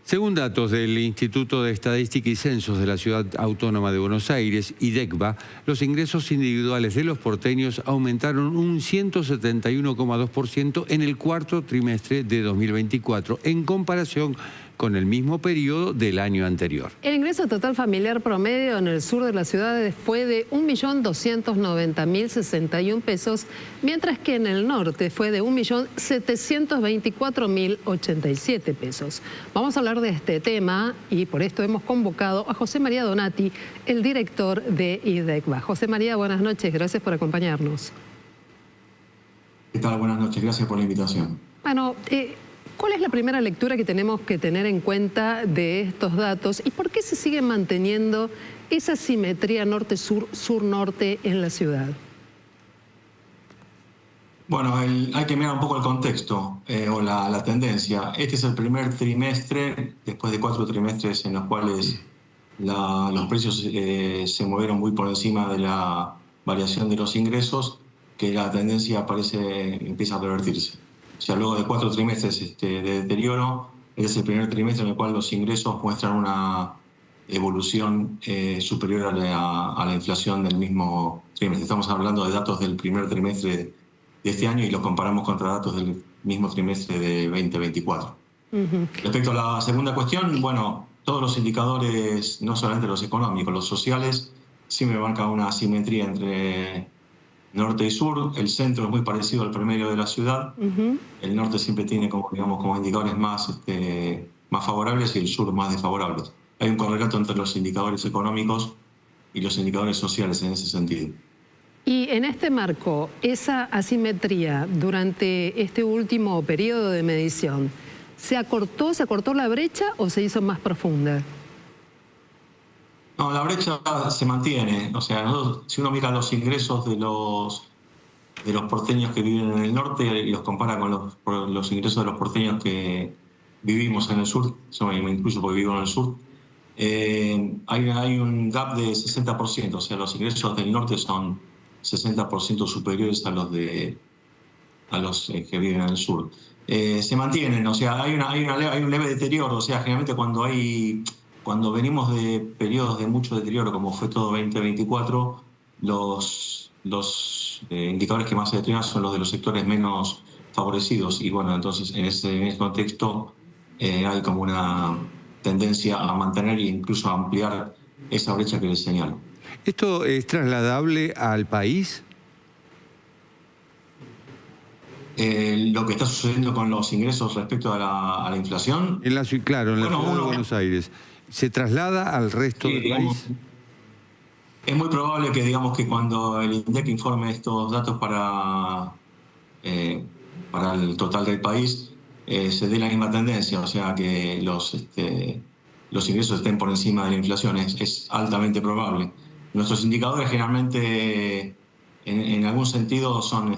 Según datos del Instituto de Estadística y Censos de la Ciudad Autónoma de Buenos Aires, IDECBA, los ingresos individuales de los porteños aumentaron un 171,2% en el cuarto trimestre de 2024, en comparación con el mismo periodo del año anterior. El ingreso total familiar promedio en el sur de la ciudad fue de 1.290.061 pesos, mientras que en el norte fue de 1.724.087 pesos. Vamos a hablar de este tema y por esto hemos convocado a José María Donati, el director de IDECBA. José María, buenas noches, gracias por acompañarnos. ¿Qué tal? Buenas noches, gracias por la invitación. Bueno, ¿cuál es la primera lectura que tenemos que tener en cuenta de estos datos y por qué se sigue manteniendo esa simetría norte-sur, sur-norte en la ciudad? Bueno, hay que mirar un poco el contexto o la tendencia. Este es el primer trimestre, después de 4 trimestres en los cuales los precios se movieron muy por encima de la variación de los ingresos, que la tendencia empieza a revertirse. O sea, luego de 4 trimestres de deterioro, es el primer trimestre en el cual los ingresos muestran una evolución superior a la inflación del mismo trimestre. Estamos hablando de datos del primer trimestre de este año y los comparamos contra datos del mismo trimestre de 2024. Respecto a la segunda cuestión, bueno, todos los indicadores, no solamente los económicos, los sociales, siempre marcan una asimetría entre norte y sur. El centro es muy parecido al promedio de la ciudad. El norte siempre tiene como indicadores más favorables y el sur más desfavorables. Hay un correlato entre los indicadores económicos y los indicadores sociales en ese sentido. Y en este marco, esa asimetría durante este último periodo de medición, ¿se acortó la brecha o se hizo más profunda? No, la brecha se mantiene. O sea, si uno mira los ingresos de los porteños que viven en el norte y los compara con los ingresos de los porteños que vivimos en el sur, yo me incluyo porque vivo en el sur, hay un gap de 60%. O sea, los ingresos del norte son 60% superiores a los que viven en el sur. Se mantienen, o sea, hay un leve deterioro. O sea, generalmente cuando venimos de periodos de mucho deterioro, como fue todo 2024, los indicadores que más se deterioran son los de los sectores menos favorecidos. Y bueno, entonces en ese contexto hay como una tendencia a mantener e incluso a ampliar esa brecha que les señalo. ¿Esto es trasladable al país? Lo que está sucediendo con los ingresos respecto a la inflación. Claro, en la ciudad de Buenos Aires. ¿Se traslada al resto del país? Es muy probable que cuando el INDEC informe estos datos para el total del país, se dé la misma tendencia, o sea que los ingresos estén por encima de la inflación. Es altamente probable. Nuestros indicadores generalmente, en algún sentido, son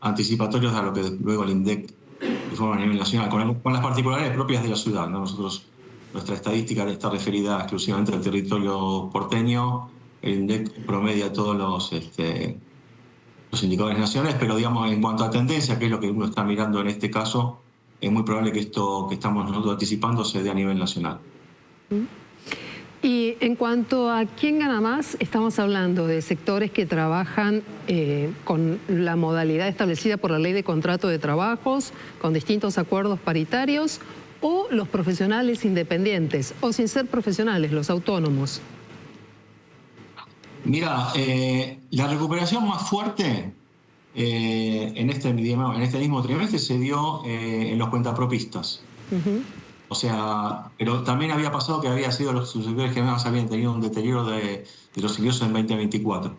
anticipatorios a lo que luego el INDEC informa a nivel nacional, con las particularidades propias de la ciudad, ¿no? Nuestra estadística está referida exclusivamente al territorio porteño. El INDEC promedia todos los indicadores nacionales, pero en cuanto a tendencia, que es lo que uno está mirando en este caso, es muy probable que esto que estamos nosotros anticipando se dé a nivel nacional. Y en cuanto a quién gana más, estamos hablando de sectores que trabajan con la modalidad establecida por la Ley de Contrato de Trabajos, con distintos acuerdos paritarios, o los profesionales independientes, o sin ser profesionales, los autónomos. Mira, la recuperación más fuerte en este mismo trimestre se dio en los cuentapropistas. O sea, pero también había pasado que había sido los sectores que más habían tenido un deterioro de los ingresos en 2024.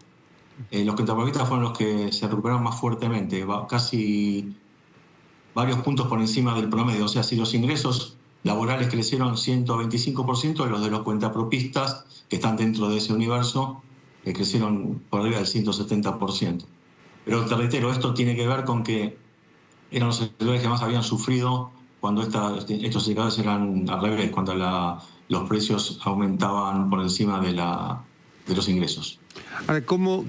Los cuentapropistas fueron los que se recuperaron más fuertemente, casi varios puntos por encima del promedio. O sea, si los ingresos laborales crecieron 125%, los de los cuentapropistas, que están dentro de ese universo, crecieron por arriba del 170%. Pero te reitero, esto tiene que ver con que eran los sectores que más habían sufrido cuando estos indicadores eran al revés, cuando los precios aumentaban por encima de los ingresos. Ahora, ¿cómo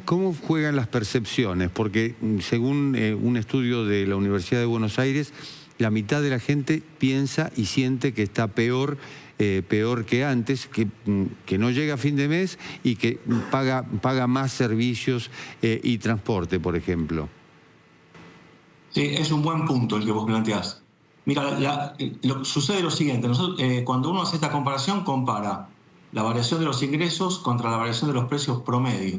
juegan las percepciones? Porque según un estudio de la Universidad de Buenos Aires, la mitad de la gente piensa y siente que está peor que antes, que no llega a fin de mes y que paga más servicios y transporte, por ejemplo. Sí, es un buen punto el que vos planteás. Mira, sucede lo siguiente. Cuando uno hace esta comparación, compara la variación de los ingresos contra la variación de los precios promedio.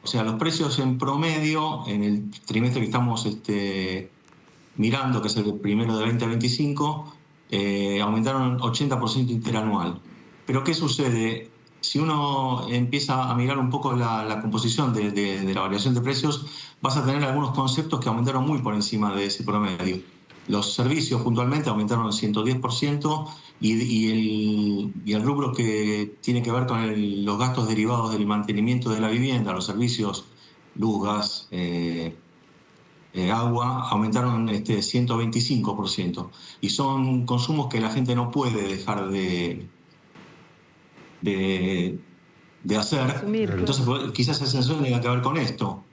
O sea, los precios en promedio, en el trimestre que estamos mirando, que es el primero de 2025, aumentaron 80% interanual. Pero ¿qué sucede? Si uno empieza a mirar un poco la composición de la variación de precios, vas a tener algunos conceptos que aumentaron muy por encima de ese promedio. Los servicios puntualmente aumentaron el 110% y el rubro que tiene que ver con los gastos derivados del mantenimiento de la vivienda, los servicios, luz, gas, agua, aumentaron 125%. Y son consumos que la gente no puede dejar de hacer. Entonces, quizás esa sensación tenga que ver con esto.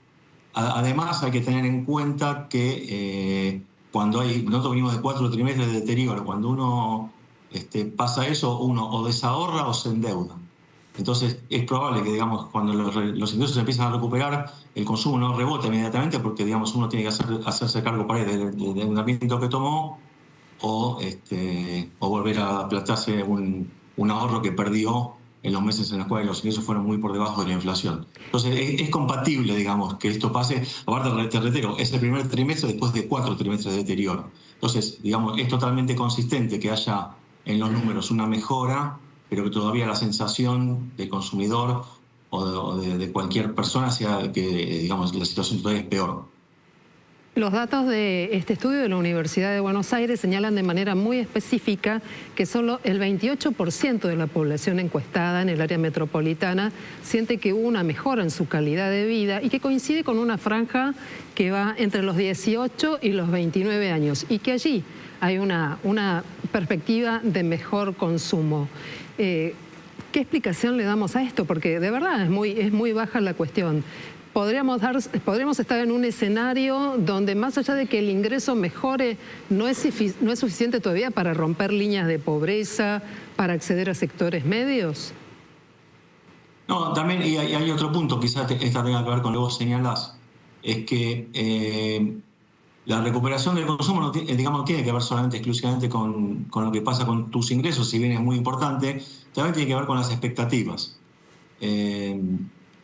Además, hay que tener en cuenta que nosotros venimos de 4 trimestres de deterioro. Cuando uno pasa eso, uno o desahorra o se endeuda. Entonces, es probable que, digamos, cuando los ingresos empiezan a recuperar, el consumo no rebota inmediatamente porque, digamos, uno tiene que hacerse cargo para del endeudamiento que tomó o volver a plantearse un ahorro que perdió en los meses en los cuales los ingresos fueron muy por debajo de la inflación. Entonces, es compatible, digamos, que esto pase. Aparte, te reitero, es el primer trimestre después de 4 trimestres de deterioro. Entonces, digamos, es totalmente consistente que haya en los números una mejora, pero que todavía la sensación del consumidor o de cualquier persona sea que, digamos, la situación todavía es peor. Los datos de este estudio de la Universidad de Buenos Aires señalan de manera muy específica que solo el 28% de la población encuestada en el área metropolitana siente que hubo una mejora en su calidad de vida y que coincide con una franja que va entre los 18 y los 29 años y que allí hay una perspectiva de mejor consumo. ¿Qué explicación le damos a esto? Porque de verdad es muy baja la cuestión. Podríamos estar en un escenario donde más allá de que el ingreso mejore, no es suficiente todavía para romper líneas de pobreza, para acceder a sectores medios. No, también y hay otro punto, quizás esta tenga que ver con lo que vos señalás, es que la recuperación del consumo no tiene que ver solamente exclusivamente con lo que pasa con tus ingresos, si bien es muy importante, también tiene que ver con las expectativas.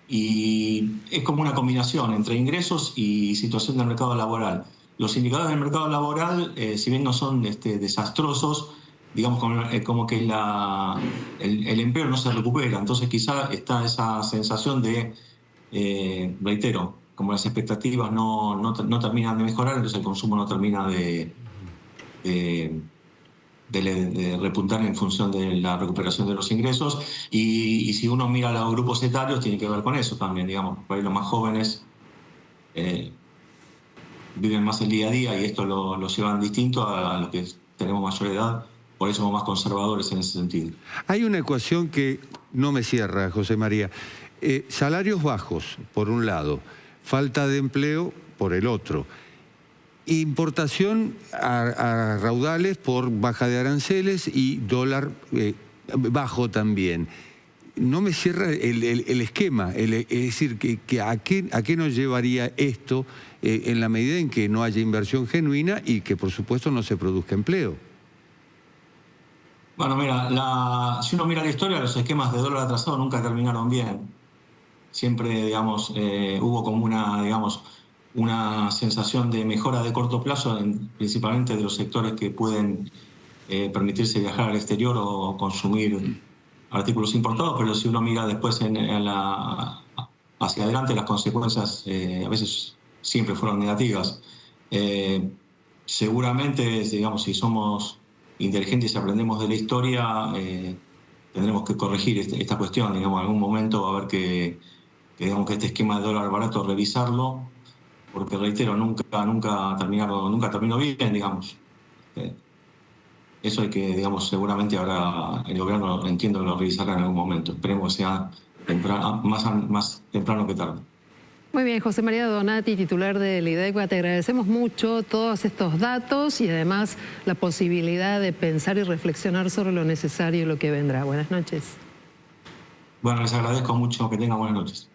Y es como una combinación entre ingresos y situación del mercado laboral. Los indicadores del mercado laboral, si bien no son desastrosos, digamos como que el empleo no se recupera. Entonces quizá está esa sensación de, reitero, como las expectativas no terminan de mejorar, entonces el consumo no termina de repuntar en función de la recuperación de los ingresos. Y si uno mira los grupos etarios, tiene que ver con eso también, digamos. Por ahí los más jóvenes viven más el día a día y esto lo llevan distinto a los que tenemos mayor edad, por eso somos más conservadores en ese sentido. Hay una ecuación que no me cierra, José María. Salarios bajos, por un lado, falta de empleo, por el otro. Importación a raudales por baja de aranceles y dólar bajo también. No me cierra el esquema, es decir, ¿a qué nos llevaría esto en la medida en que no haya inversión genuina y que por supuesto no se produzca empleo? Bueno, mira, si uno mira la historia, los esquemas de dólar atrasado nunca terminaron bien. Siempre, digamos, hubo como una sensación de mejora de corto plazo, principalmente de los sectores que pueden permitirse viajar al exterior o consumir artículos importados, pero si uno mira después hacia adelante, las consecuencias a veces siempre fueron negativas. Seguramente, digamos, si somos inteligentes y aprendemos de la historia, tendremos que corregir esta cuestión, digamos, en algún momento va a haber que este esquema de dólar barato revisarlo, porque reitero, nunca terminó bien, digamos. Eso hay que, digamos, seguramente ahora el gobierno, entiendo que lo revisará en algún momento. Esperemos que sea más temprano que tarde. Muy bien, José María Donati, titular del IDECBA, te agradecemos mucho todos estos datos y además la posibilidad de pensar y reflexionar sobre lo necesario y lo que vendrá. Buenas noches. Bueno, les agradezco mucho, que tengan buenas noches.